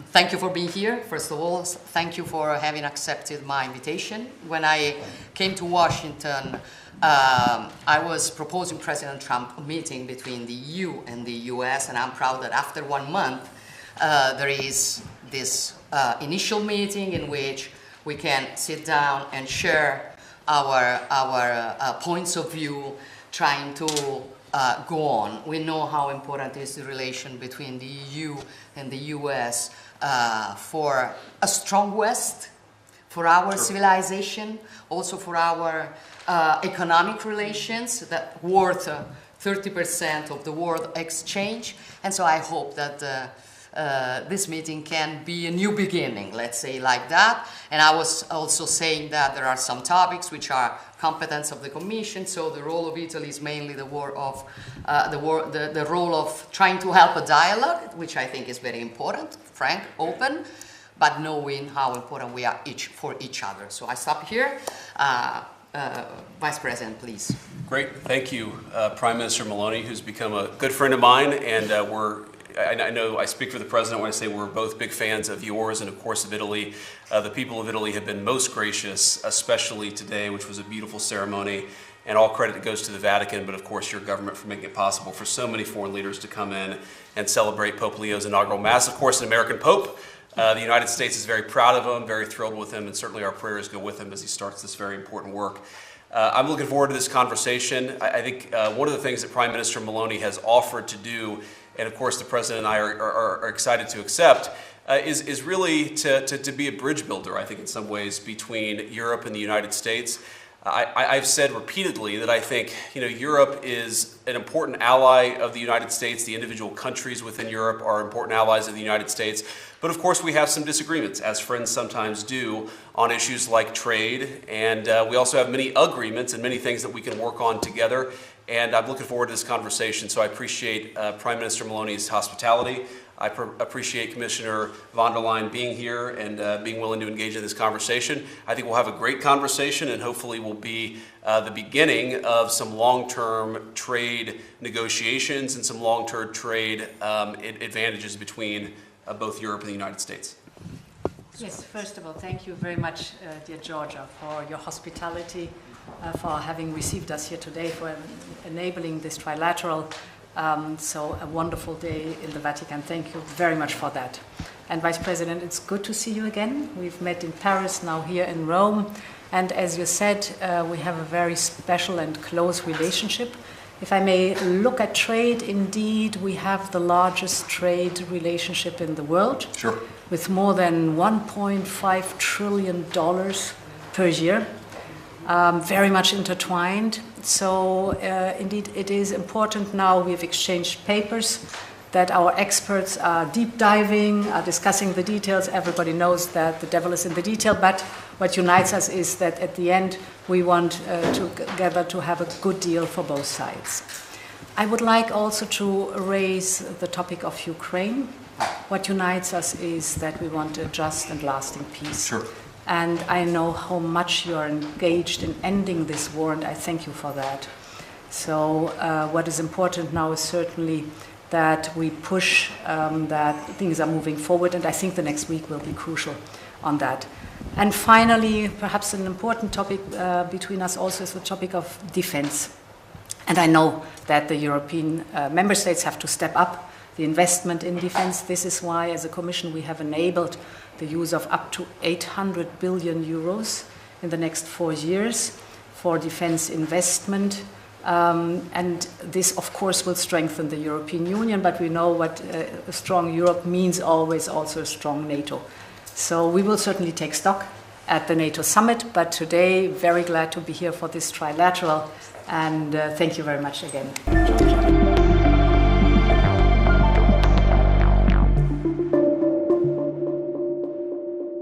Thank you for being here. First of all, thank you for having accepted my invitation. When I came to Washington, I was proposing President Trump a meeting between the EU and the US, and I'm proud that after 1 month, there is this initial meeting in which we can sit down and share our points of view, trying to go on. We know how important is the relation between the EU and the US for a strong West, for our civilization, also for our economic relations that worth 30% of the world exchange. And so I hope that this meeting can be a new beginning, let's say like that. And I was also saying that there are some topics which are competence of the Commission. So the role of Italy is mainly the role of trying to help a dialogue, which I think is very important, frank, open, but knowing how important we are for each other. So I stop here. Vice President, please. Great, thank you, Prime Minister Meloni, who's become a good friend of mine, and I know I speak for the President when I say we're both big fans of yours and, of course, of Italy. The people of Italy have been most gracious, especially today, which was a beautiful ceremony, and all credit goes to the Vatican, but, of course, your government for making it possible for so many foreign leaders to come in and celebrate Pope Leo's inaugural Mass. Of course, an American Pope. The United States is very proud of him, very thrilled with him, and certainly our prayers go with him as he starts this very important work. I'm looking forward to this conversation. I think one of the things that Prime Minister Meloni has offered to do, and of course the President and I are excited to accept, is really to be a bridge builder, I think, in some ways, between Europe and the United States. I've said repeatedly that I think Europe is an important ally of the United States. The individual countries within Europe are important allies of the United States. But of course we have some disagreements, as friends sometimes do, on issues like trade. And we also have many agreements and many things that we can work on together. And I'm looking forward to this conversation. So I appreciate Prime Minister Meloni's hospitality. I appreciate Commissioner von der Leyen being here and being willing to engage in this conversation. I think we'll have a great conversation and hopefully will be the beginning of some long-term trade negotiations and some long-term trade advantages between both Europe and the United States. Yes, first of all, thank you very much, dear Giorgia, for your hospitality, for having received us here today, for enabling this trilateral. So a wonderful day in the Vatican. Thank you very much for that. And Vice President, it's good to see you again. We've met in Paris, now here in Rome. And as you said, we have a very special and close relationship. If I may look at trade, indeed, we have the largest trade relationship in the world. Sure. With more than $1.5 trillion per year. Very much intertwined. So indeed it is important now, we've exchanged papers, that our experts are deep diving, are discussing the details. Everybody knows that the devil is in the detail, but what unites us is that at the end we want together to have a good deal for both sides. I would like also to raise the topic of Ukraine. What unites us is that we want a just and lasting peace. Sure. And I know how much you are engaged in ending this war, and I thank you for that. So what is important now is certainly that we push that things are moving forward, and I think the next week will be crucial on that. And finally, perhaps an important topic between us also is the topic of defense. And I know that the European member states have to step up the investment in defense. This is why, as a Commission, we have enabled the use of up to 800 billion euros in the next 4 years for defense investment. And this, of course, will strengthen the European Union, but we know what a strong Europe means always also a strong NATO. So we will certainly take stock at the NATO summit, but today, very glad to be here for this trilateral, and thank you very much again, Giorgia.